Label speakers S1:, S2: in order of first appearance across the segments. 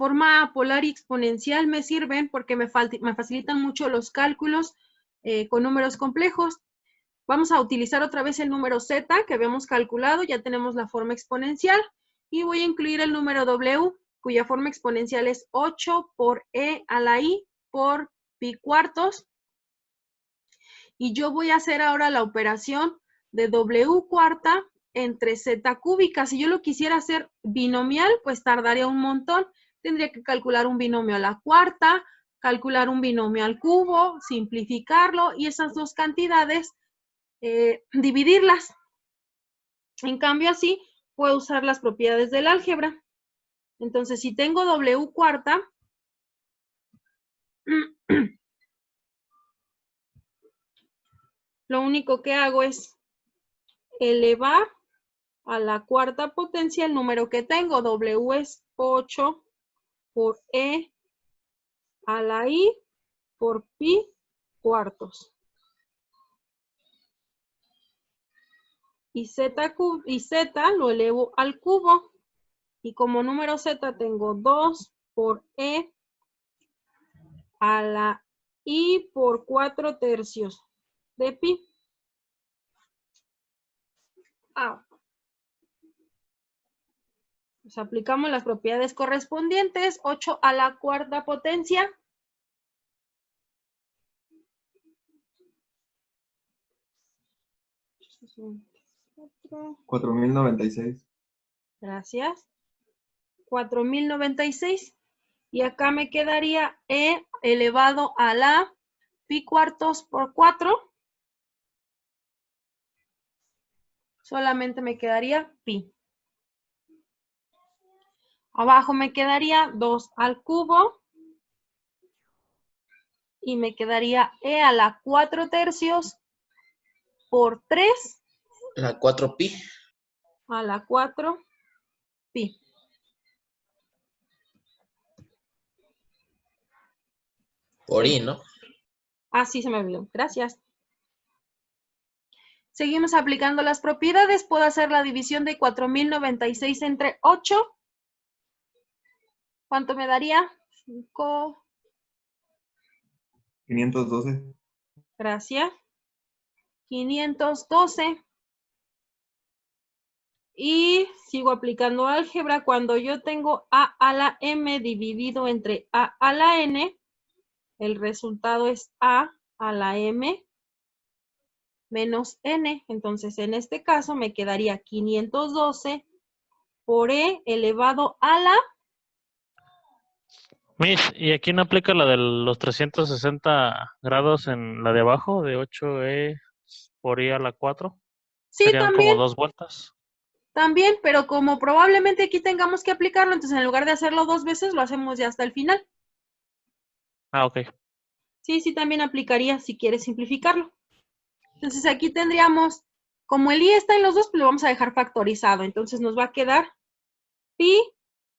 S1: forma polar y exponencial me sirven porque me facilitan mucho los cálculos con números complejos. Vamos a utilizar otra vez el número z que habíamos calculado, ya tenemos la forma exponencial, y voy a incluir el número w, cuya forma exponencial es 8 por e a la i por pi cuartos. Y yo voy a hacer ahora la operación de w cuarta entre z cúbica. Si yo lo quisiera hacer binomial, pues tardaría un montón. Tendría que calcular un binomio a la cuarta, calcular un binomio al cubo, simplificarlo y esas dos cantidades dividirlas. En cambio, así puedo usar las propiedades del álgebra. Entonces, si tengo w cuarta, lo único que hago es elevar a la cuarta potencia el número que tengo. W es 8 por e a la i por pi cuartos. Y z lo elevo al cubo. Y como número z tengo 2 por e a la i por 4 tercios de pi. Pues aplicamos las propiedades correspondientes. 8 a la cuarta potencia.
S2: $4,096.
S1: Gracias. 4,096. Y acá me quedaría e elevado a la pi cuartos por 4. Solamente me quedaría pi. Abajo me quedaría 2 al cubo. Y me quedaría e a la 4 tercios por 3.
S3: La 4 pi.
S1: A la 4 pi.
S3: Por i, ¿no?
S1: Ah, sí, se me olvidó. Gracias. Seguimos aplicando las propiedades. Puedo hacer la división de 4,096 entre 8. ¿Cuánto me daría? 5.
S2: 512.
S1: Gracias. 512. Y sigo aplicando álgebra. Cuando yo tengo a la m dividido entre a la n, el resultado es a la m menos n. Entonces, en este caso me quedaría 512 por e elevado a la...
S4: Miss, ¿y aquí no aplica la de los 360 grados en la de abajo, de 8e por i a la 4?
S1: Sí,
S4: Serían
S1: también.
S4: como 2 vueltas.
S1: También, pero como probablemente aquí tengamos que aplicarlo, entonces en lugar de hacerlo 2 veces, lo hacemos ya hasta el final.
S4: Ah, ok.
S1: Sí, sí, también aplicaría si quieres simplificarlo. Entonces aquí tendríamos, como el i está en los dos, pues lo vamos a dejar factorizado. Entonces nos va a quedar pi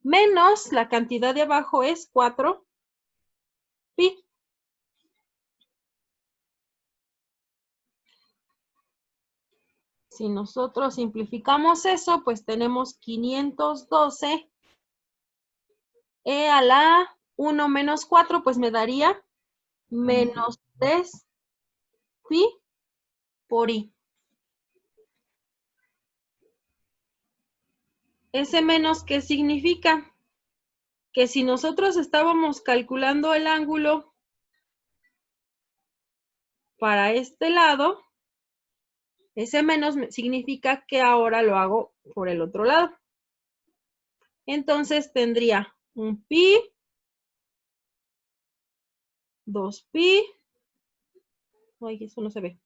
S1: menos la cantidad de abajo es 4 pi. Si nosotros simplificamos eso, pues tenemos 512 e a la 1 menos 4, pues me daría menos 3 pi por i. ¿Ese menos qué significa? Que si nosotros estábamos calculando el ángulo para este lado, ese menos significa que ahora lo hago por el otro lado. Entonces tendría un pi, 2 pi, ay, eso no se ve,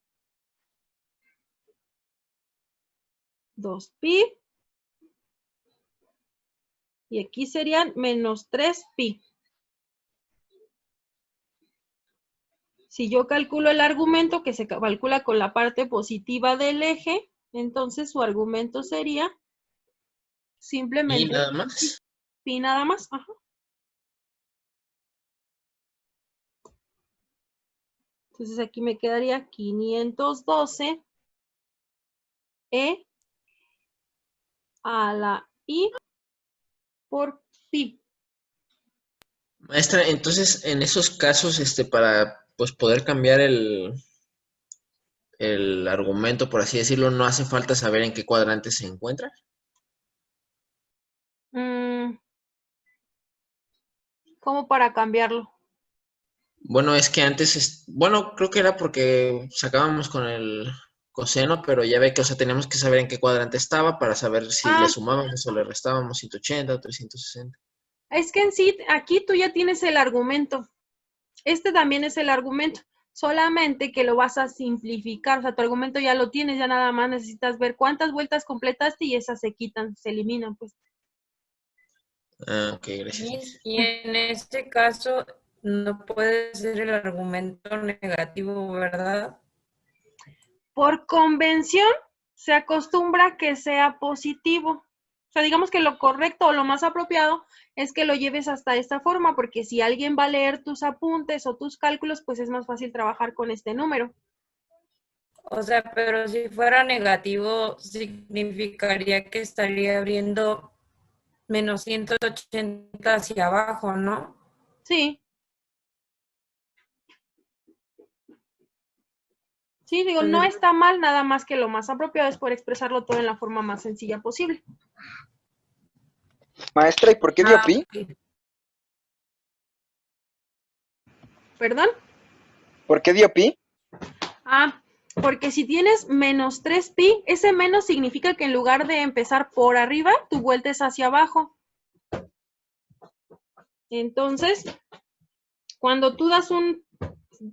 S1: 2 pi, y aquí serían menos 3 pi. Si yo calculo el argumento que se calcula con la parte positiva del eje, entonces su argumento sería simplemente
S3: ¿Y nada más?
S1: pi nada más. Ajá. Entonces aquí me quedaría 512 e a la i por pi.
S3: Maestra, entonces en esos casos, para pues poder cambiar el argumento, por así decirlo, no hace falta saber en qué cuadrante se encuentra.
S1: Mm, ¿Cómo para cambiarlo?
S3: Bueno, es que antes, bueno, creo que era porque sacábamos con el coseno, pero ya ve que, o sea, teníamos que saber en qué cuadrante estaba para saber si le
S1: Ah,
S3: sumábamos o le restábamos 180 o 360.
S1: es que en sí, aquí tú ya tienes el argumento. Este también es el argumento, solamente que lo vas a simplificar, o sea, tu argumento ya lo tienes, ya nada más necesitas ver cuántas vueltas completaste y esas se quitan, se eliminan, pues.
S3: Ah, ok, gracias,
S5: Miss,
S3: miss.
S5: y en este caso no puede ser el argumento negativo, ¿verdad?
S1: Por convención, se acostumbra que sea positivo. O sea, digamos que lo correcto o lo más apropiado es que lo lleves hasta esta forma, porque si alguien va a leer tus apuntes o tus cálculos, pues es más fácil trabajar con este número.
S5: O sea, pero si fuera negativo, significaría que estaría abriendo menos 180 hacia abajo, ¿no?
S1: Sí. Sí, digo, no
S5: Entonces,
S1: está mal, nada más que lo más apropiado es poder expresarlo todo en la forma más sencilla posible.
S6: Maestra, ¿y por qué dio pi?
S5: ok.
S1: ¿Perdón?
S6: ¿Por qué dio pi?
S1: Ah, porque si tienes menos 3pi, ese menos significa que en lugar de empezar por arriba, tu vuelta es hacia abajo. Entonces, cuando tú das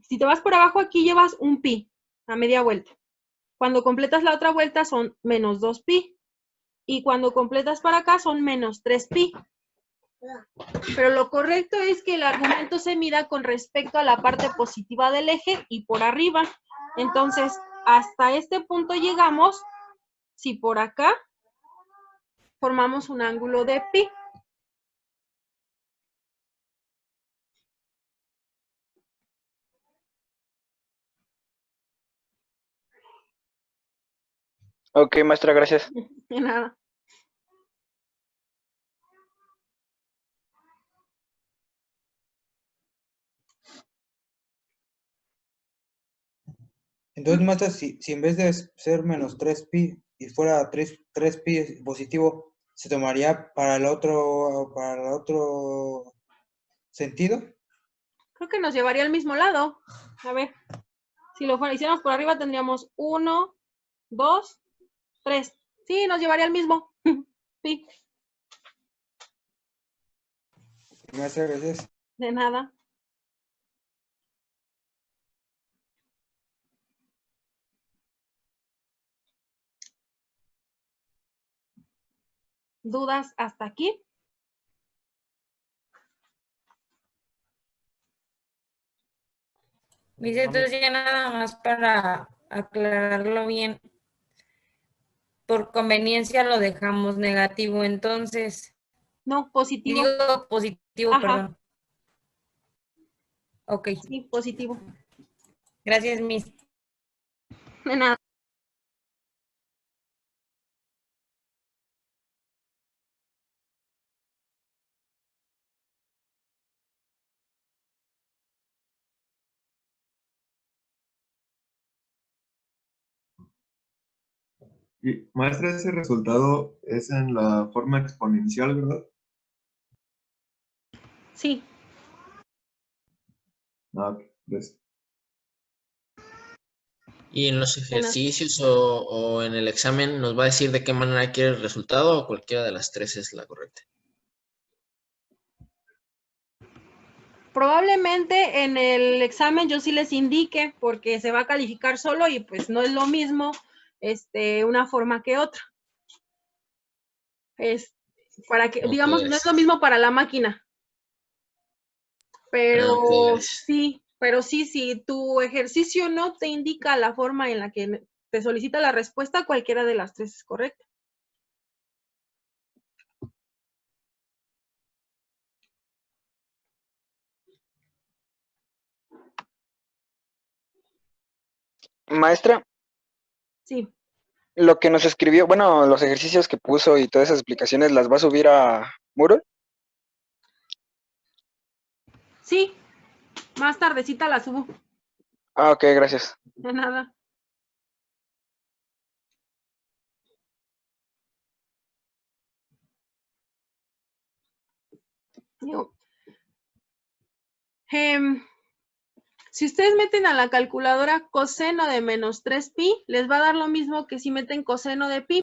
S1: si te vas por abajo, aquí llevas un pi a media vuelta. Cuando completas la otra vuelta son menos 2pi. Y cuando completas para acá son menos 3pi. Pero lo correcto es que el argumento se mida con respecto a la parte positiva del eje y por arriba. Entonces, hasta este punto llegamos si por acá formamos un ángulo de pi.
S6: Ok, maestra, gracias.
S1: De nada.
S7: Entonces, maestra, si en vez de ser menos 3pi y fuera 3pi positivo, ¿se tomaría para el otro sentido?
S1: Creo que nos llevaría al mismo lado. A ver, si lo hiciéramos por arriba tendríamos 1, 2, 3. Sí, nos llevaría al mismo. Sí,
S7: Maestra, gracias.
S1: de nada. ¿Dudas hasta aquí?
S5: Miss, entonces ya nada más para aclararlo bien, por conveniencia lo dejamos negativo, entonces,
S1: No, positivo.
S5: digo positivo,
S1: Ajá,
S5: perdón. Ok,
S1: sí, positivo.
S5: gracias, Miss.
S1: De nada.
S2: Y, maestra, ese resultado es en la forma exponencial, ¿verdad?
S1: Sí,
S2: Ah, ok, gracias.
S3: Y en los
S1: de nada.
S3: ejercicios o en el examen nos va a decir de qué manera quiere el resultado o cualquiera de las tres es la correcta.
S1: Probablemente en el examen yo sí les indique porque se va a calificar solo y pues no es lo mismo una forma que otra. Es para que,
S3: Ok,
S1: digamos, no es lo
S3: gracias.
S1: mismo para la máquina,
S3: Ah, ok,
S1: pero
S3: gracias.
S1: sí, si tu ejercicio no te indica la forma en la que te solicita la respuesta, cualquiera de las tres es correcta.
S6: Maestra,
S1: Sí,
S6: lo que nos escribió, bueno, los ejercicios que puso y todas esas explicaciones, ¿las va a subir a Moodle?
S1: Sí, más tardecita la subo.
S6: Ah, ok, gracias.
S1: De nada. Digo, si ustedes meten a la calculadora coseno de menos 3pi, les va a dar lo mismo que si meten coseno de pi,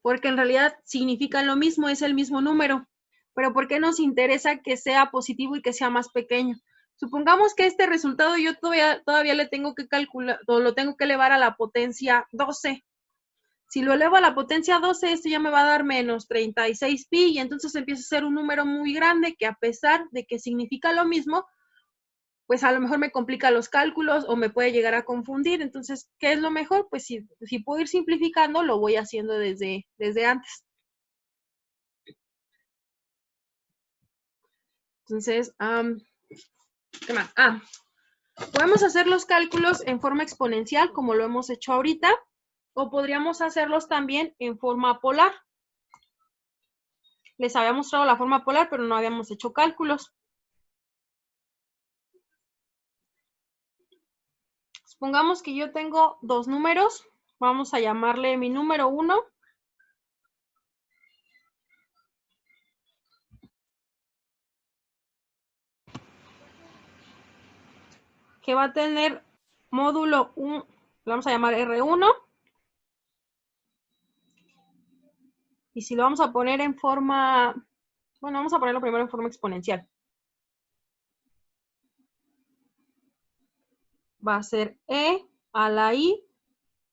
S1: porque en realidad significan lo mismo, es el mismo número. Pero ¿por qué nos interesa que sea positivo y que sea más pequeño? Supongamos que este resultado yo todavía le tengo que calcular, o lo tengo que elevar a la potencia 12. Si lo elevo a la potencia 12, esto ya me va a dar menos 36pi, y entonces empieza a ser un número muy grande que, a pesar de que significa lo mismo, pues a lo mejor me complica los cálculos o me puede llegar a confundir. Entonces, ¿qué es lo mejor? Pues si puedo ir simplificando, lo voy haciendo desde antes. Entonces, ¿qué más? Podemos hacer los cálculos en forma exponencial, como lo hemos hecho ahorita, o podríamos hacerlos también en forma polar. Les había mostrado la forma polar, pero no habíamos hecho cálculos. Supongamos que yo tengo dos números. Vamos a llamarle mi número 1. Que va a tener módulo 1, le vamos a llamar R1. Y si lo vamos a poner en forma, bueno, vamos a ponerlo primero en forma exponencial. Va a ser E a la I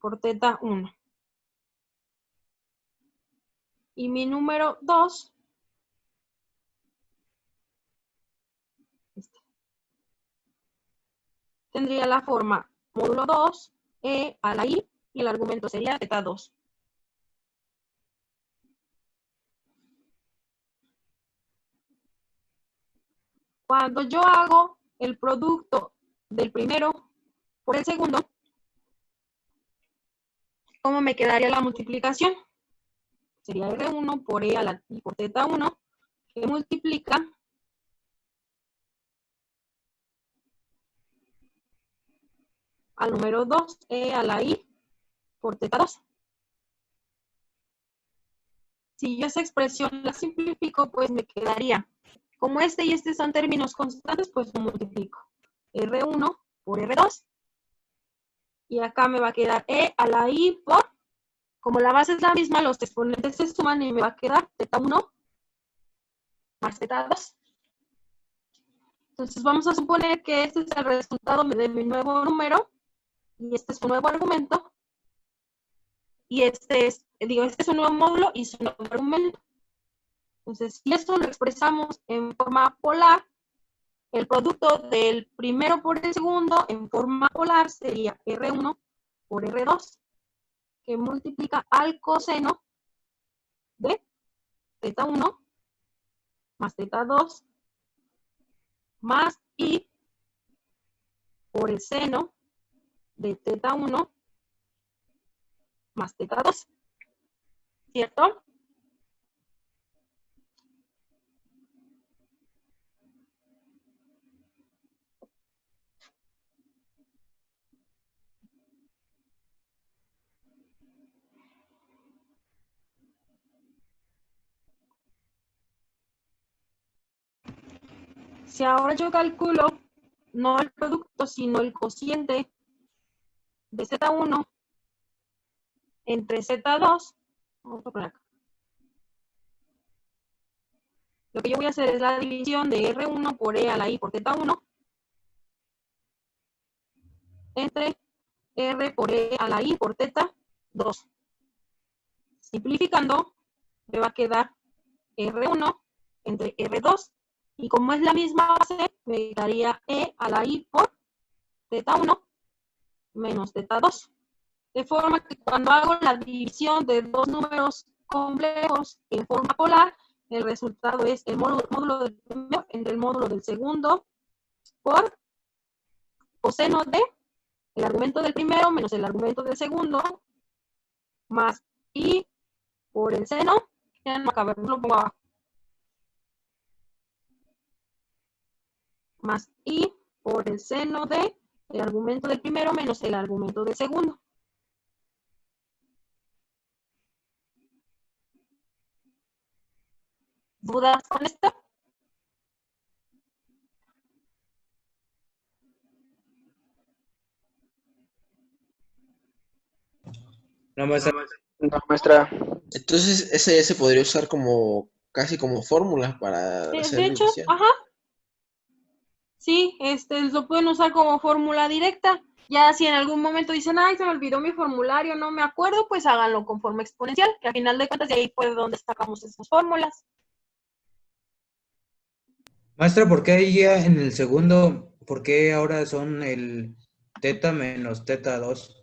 S1: por teta 1. Y mi número 2 tendría la forma módulo 2, E a la I, y el argumento sería teta 2. Cuando yo hago el producto del primero por el segundo, ¿cómo me quedaría la multiplicación? Sería R1 por E a la I por teta 1, que multiplica al número 2, E a la I por teta 2. Si yo esa expresión la simplifico, pues me quedaría, como este y este son términos constantes, pues lo multiplico. R1 por R2. Y acá me va a quedar E a la I por, como la base es la misma, los exponentes se suman y me va a quedar teta 1 más teta 2. Entonces vamos a suponer que este es el resultado de mi nuevo número, y este es un nuevo argumento, y este es un nuevo módulo y su nuevo argumento. Entonces, si esto lo expresamos en forma polar, el producto del primero por el segundo en forma polar sería R1 por R2, que multiplica al coseno de teta 1 más teta 2 más I por el seno de teta 1 más teta 2. ¿Cierto? Si ahora yo calculo no el producto, sino el cociente de Z1 entre Z2, vamos a poner acá. Lo que yo voy a hacer es la división de R1 por E a la I por teta 1 entre R por E a la I por teta 2. Simplificando, me va a quedar R1 entre R2, y como es la misma base, me quedaría E a la I por teta 1 menos teta 2. De forma que cuando hago la división de dos números complejos en forma polar, el resultado es el módulo del primero entre el módulo del segundo por coseno de el argumento del primero menos el argumento del segundo más I por el seno. Ya no acabé, lo pongo abajo. más I por el seno de el argumento del primero menos el argumento del segundo. ¿Dudas con esto?
S7: No, maestra.
S6: No, maestra.
S3: Entonces, ese ya se podría usar como casi como fórmula para hacer
S1: De hecho,
S3: división.
S1: ajá. Sí, lo pueden usar como fórmula directa. Ya si en algún momento dicen, ay, se me olvidó mi formulario, no me acuerdo, pues háganlo con forma exponencial, que al final de cuentas de ahí fue de donde sacamos esas fórmulas.
S7: Maestra, ¿por qué ahí ya en el segundo, por qué ahora son el teta menos teta 2?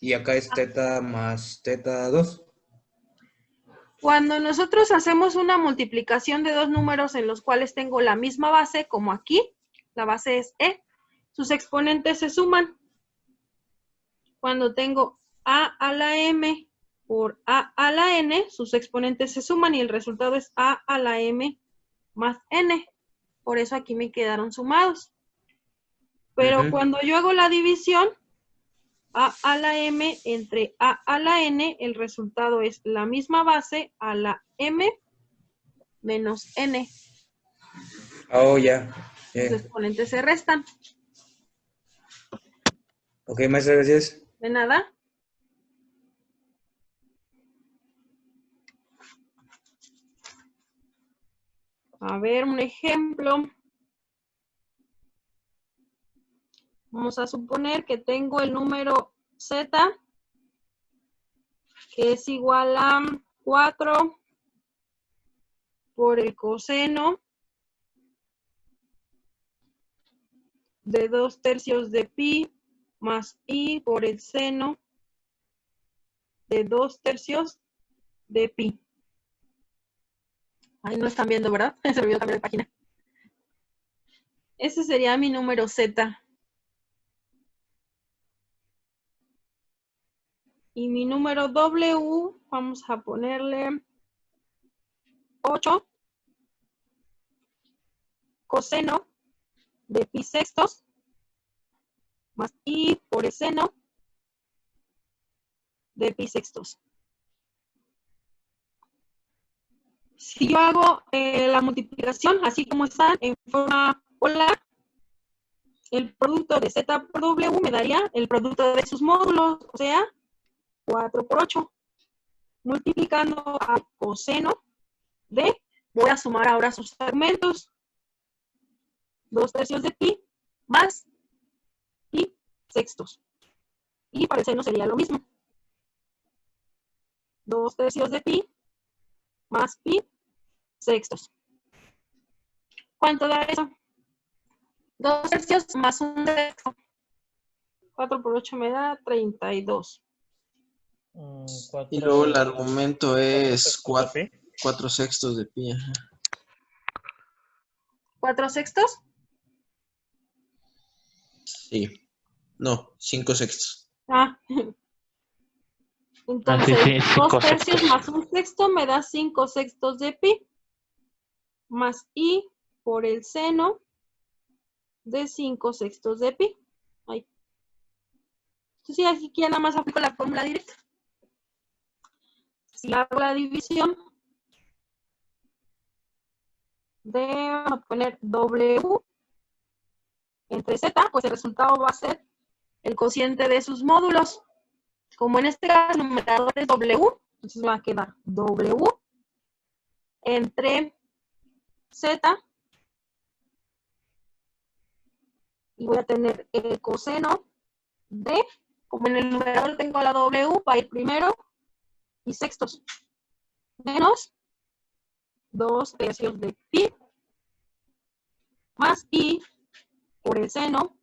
S7: Y acá es teta más teta 2.
S1: Cuando nosotros hacemos una multiplicación de dos números en los cuales tengo la misma base, como aquí, la base es E, sus exponentes se suman. Cuando tengo A a la M por A a la N, sus exponentes se suman y el resultado es A a la M más N. Por eso aquí me quedaron sumados. Pero cuando yo hago la división, A a la M entre A a la N, el resultado es la misma base a la M menos N.
S7: Oh, ya.
S1: Sus exponentes se restan.
S7: Ok, maestra, gracias.
S1: De nada. A ver, un ejemplo. Vamos a suponer que tengo el número Z, que es igual a 4 por el coseno de 2/3 de pi más i por el seno de 2/3 de pi. Ahí no están viendo, ¿verdad? Se me olvidó cambiar de página. Ese sería mi número Z. Y mi número W, vamos a ponerle 8 coseno de pi sextos más i por el seno de pi sextos. Si yo hago la multiplicación, así como están en forma polar, el producto de Z por W me daría el producto de sus módulos, o sea, 4 por 8. Multiplicando al coseno de, voy a sumar ahora sus argumentos. 2/3 de pi más pi sextos. Y para el seno sería lo mismo. 2/3 de pi más pi sextos. ¿Cuánto da eso? 2/3 más 1/6. 4 por 8 me da 32.
S3: Y luego el argumento es 4 sextos de pi. Ajá.
S1: ¿4 sextos?
S3: Sí. No, 5 sextos.
S1: Entonces,
S4: sí,
S1: 2/3
S4: sextos.
S1: más 1/6 me da 5 sextos de pi. Más i por el seno de 5 sextos de pi. Ahí. Entonces, aquí ya nada más aplico la fórmula directa. Si hago la división vamos a poner W entre Z, pues el resultado va a ser el cociente de sus módulos. Como en este caso el numerador es W, entonces va a quedar W entre Z y voy a tener el coseno de, como en el numerador tengo la W, va a ir primero y sextos, menos 2/3 de pi más i por el seno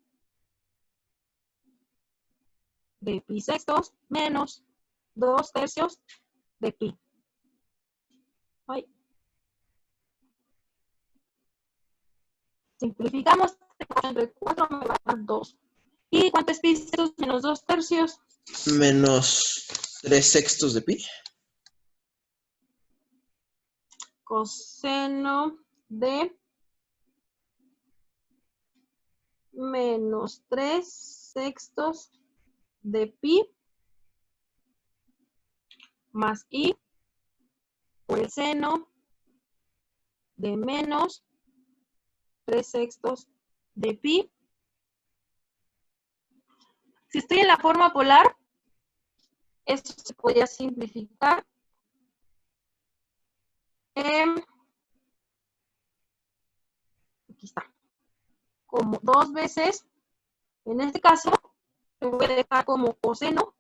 S1: de pi sextos menos 2/3 de pi. Ay. Simplificamos, entre 4 me va a dar 2. ¿Y cuánto es pi sextos menos 2/3?
S3: Menos 3 sextos de pi.
S1: Coseno de menos 3/6 de pi más i por el seno de menos 3/6 de pi. Si estoy en la forma polar, esto se podría simplificar en, aquí está, como 2 veces, en este caso, lo voy a dejar como coseno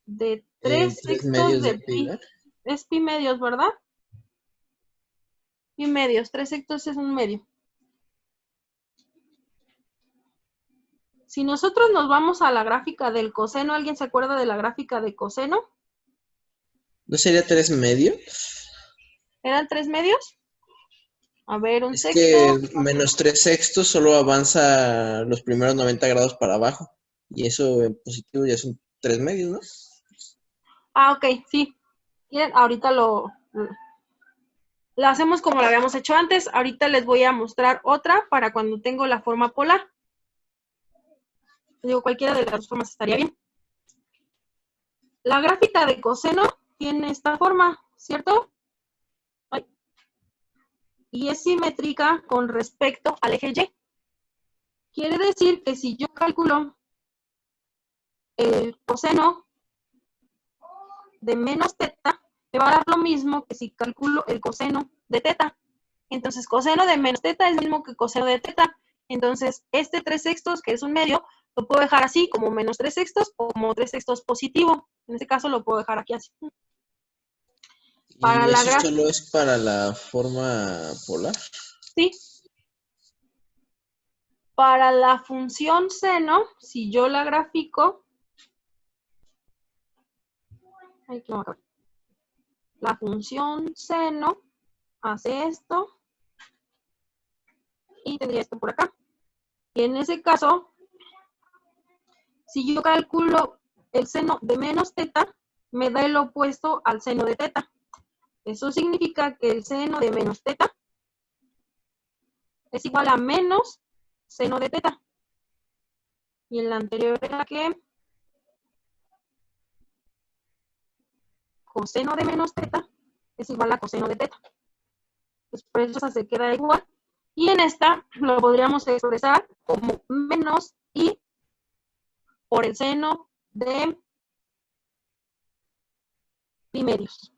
S1: de 3/6
S3: medios
S1: de
S3: de pi,
S1: pi.
S3: ¿verdad?
S1: Es pi medios, ¿verdad? Pi medios, 3/6 es un medio. Si nosotros nos vamos a la gráfica del coseno, ¿alguien se acuerda de la gráfica de coseno?
S3: ¿No sería 3 medios?
S1: ¿Eran 3 medios? A ver, un
S3: Es
S1: sexto.
S3: que menos 3/6 solo avanza los primeros 90 grados para abajo. Y eso en positivo ya son 3 medios, ¿no?
S1: Ah, ok, sí. Bien, ahorita lo hacemos como lo habíamos hecho antes. Ahorita les voy a mostrar otra para cuando tengo la forma polar. Digo, cualquiera de las dos formas estaría bien. La gráfica de coseno tiene esta forma, ¿cierto? Ay. Y es simétrica con respecto al eje Y. Quiere decir que si yo calculo el coseno de menos teta, me va a dar lo mismo que si calculo el coseno de teta. Entonces, coseno de menos teta es el mismo que coseno de teta. Entonces, este 3/6, que es un medio, lo puedo dejar así, como menos 3/6 o como 3/6 positivo. En este caso, lo puedo dejar aquí así. Para
S3: ¿Y
S1: la
S3: eso
S1: gráfica,
S3: solo es para la forma polar?
S1: sí. Para la función seno, si yo la grafico, aquí no, acá. La función seno hace esto y tendría esto por acá. Y en ese caso, si yo calculo el seno de menos teta, me da el opuesto al seno de teta. Eso significa que el seno de menos teta es igual a menos seno de teta. Y en la anterior era que coseno de menos teta es igual a coseno de teta. Pues por eso se queda igual. Y en esta lo podríamos expresar como menos i por el seno de pi medios.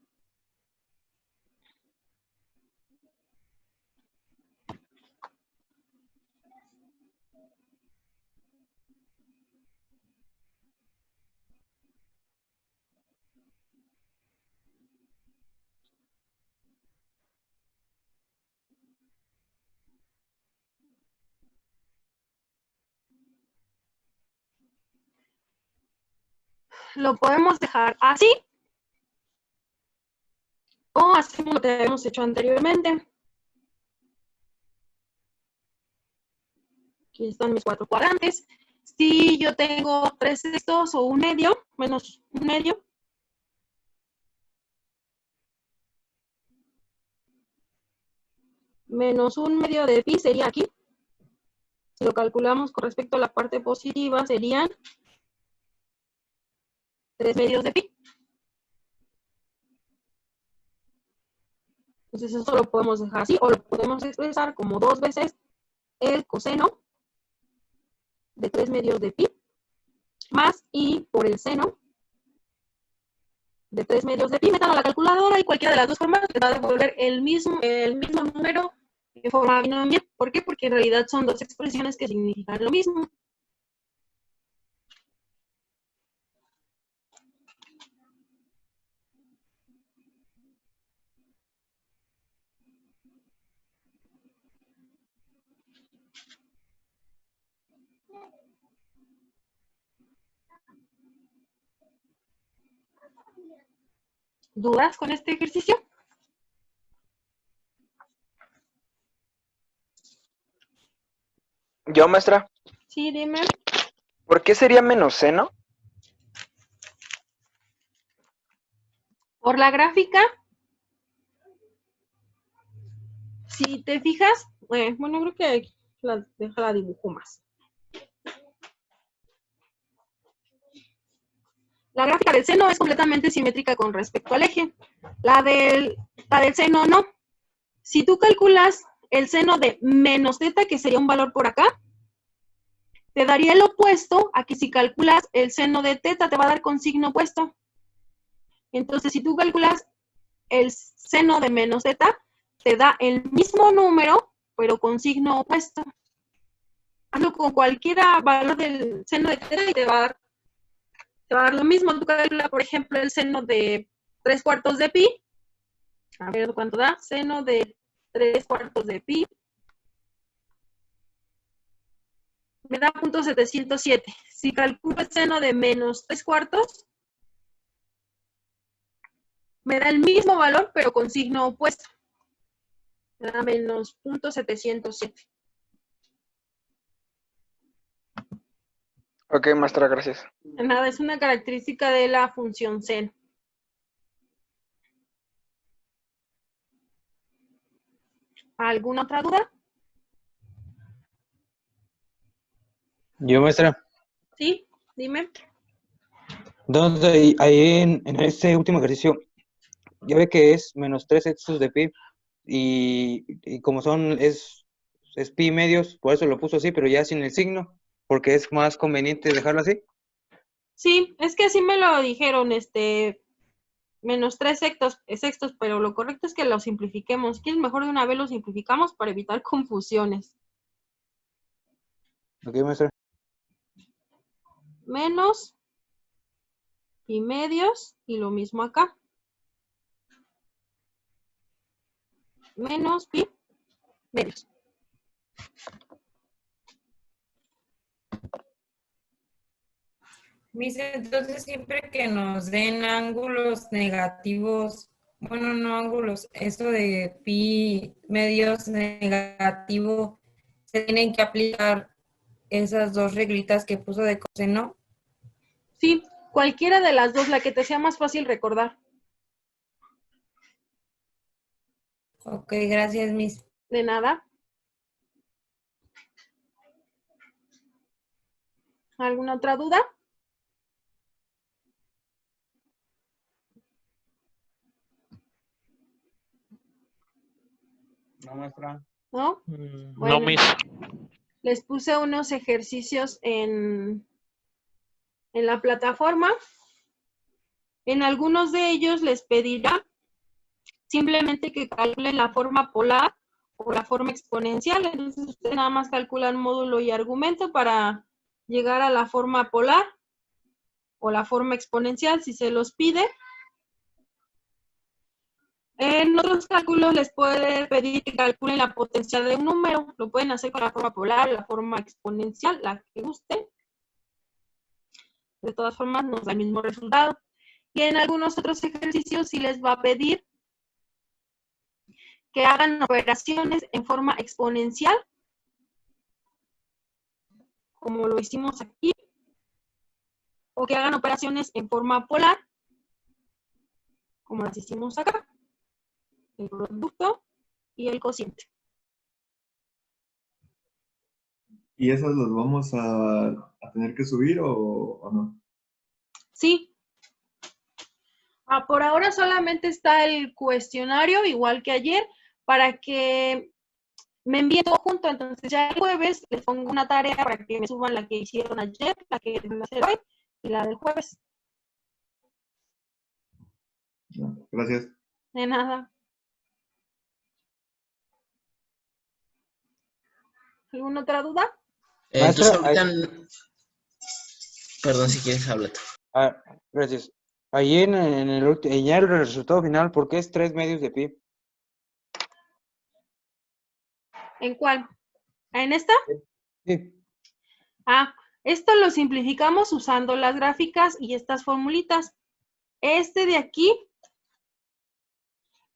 S1: Lo podemos dejar así o hacemos lo que habíamos hecho anteriormente. Aquí están mis 4 cuadrantes. Si yo tengo 3/6 o un medio, menos un medio, menos un medio de pi sería aquí. Si lo calculamos con respecto a la parte positiva, serían 3 medios de pi. Entonces eso lo podemos dejar así, o lo podemos expresar como 2 veces el coseno de 3 medios de pi, más i por el seno de 3 medios de pi. Metan a la calculadora y cualquiera de las dos formas les va a devolver el mismo número de forma binomial. ¿Por qué? Porque en realidad son dos expresiones que significan lo mismo. ¿Dudas con este ejercicio?
S6: Yo, maestra,
S1: Sí, dime.
S6: ¿por qué sería menos seno?
S1: Por la gráfica, si te fijas, bueno, creo que Déjala dibujo más. La gráfica del seno es completamente simétrica con respecto al eje. La del seno no. Si tú calculas el seno de menos teta, que sería un valor por acá, te daría el opuesto a que si calculas el seno de teta, te va a dar con signo opuesto. Entonces, si tú calculas el seno de menos teta, te da el mismo número, pero con signo opuesto. Hazlo con cualquier valor del seno de teta y te va a dar lo mismo. Tú calculas, por ejemplo, el seno de 3/4 de pi. A ver cuánto da. Seno de 3/4 de pi. Me da 0.707. Si calculo el seno de menos 3/4, me da el mismo valor, pero con signo opuesto. Me da menos 0.707.
S6: Ok, maestra, gracias.
S1: Nada, es una característica de la función seno. ¿Alguna otra duda?
S7: Yo, maestra.
S1: Sí, dime.
S7: Entonces, ahí en este último ejercicio, ya ve que es menos 3/6 de pi, y como es pi medios, por eso lo puso así, pero ya sin el signo, porque es más conveniente dejarlo así.
S1: Sí, es que así me lo dijeron, menos 3 sextos, pero lo correcto es que lo simplifiquemos. ¿Quieres mejor de una vez lo simplificamos para evitar confusiones?
S7: Ok, maestra.
S1: Menos pi medios y lo mismo acá. Menos pi medios.
S5: Miss, entonces siempre que nos den ángulos negativos, bueno, no ángulos, esto de pi medios negativo, se tienen que aplicar esas dos reglitas que puso de coseno.
S1: Sí, cualquiera de las dos, la que te sea más fácil recordar.
S5: Ok, gracias, Miss.
S1: De nada. ¿Alguna otra duda?
S7: No, maestra.
S1: ¿No?
S4: No,
S1: Bueno.
S4: Miss.
S1: Les puse unos ejercicios en la plataforma. En algunos de ellos les pedirá simplemente que calculen la forma polar o la forma exponencial. Entonces ustedes nada más calculan módulo y argumento para llegar a la forma polar o la forma exponencial si se los pide. En otros cálculos les puede pedir que calculen la potencial de un número. Lo pueden hacer con la forma polar, la forma exponencial, la que guste. De todas formas nos da el mismo resultado. Y en algunos otros ejercicios sí les va a pedir que hagan operaciones en forma exponencial, como lo hicimos aquí, o que hagan operaciones en forma polar, como las hicimos acá, el producto y el cociente.
S2: ¿Y esas las vamos a tener que subir o no?
S1: Sí. Por ahora solamente está el cuestionario, igual que ayer, para que me envíen todo junto. Entonces ya el jueves les pongo una tarea para que me suban la que hicieron ayer, la que deben hacer hoy y la del jueves.
S2: No, gracias.
S1: De nada. ¿Alguna otra duda?
S3: Entonces
S7: Maestra,
S3: ahorita, perdón, si quieres hablar tú.
S7: Gracias. Ahí ya el resultado final, ¿por qué es 3/2 de pi?
S1: ¿En cuál? ¿En esta?
S7: Sí.
S1: Esto lo simplificamos usando las gráficas y estas formulitas. Este de aquí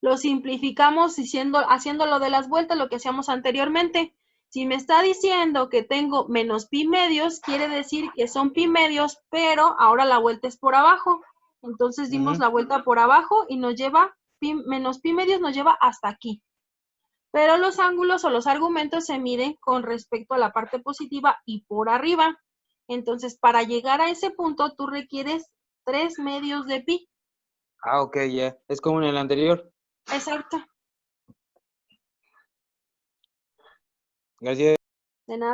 S1: lo simplificamos haciéndolo de las vueltas, lo que hacíamos anteriormente. Si me está diciendo que tengo menos pi medios, quiere decir que son pi medios, pero ahora la vuelta es por abajo. Entonces dimos la vuelta por abajo y nos lleva, menos pi medios nos lleva hasta aquí. Pero los ángulos o los argumentos se miden con respecto a la parte positiva y por arriba. Entonces, para llegar a ese punto, tú requieres 3 medios de pi.
S7: Ah, ok, ya. Es como en el anterior.
S1: Exacto.
S7: Gracias.
S1: De nada.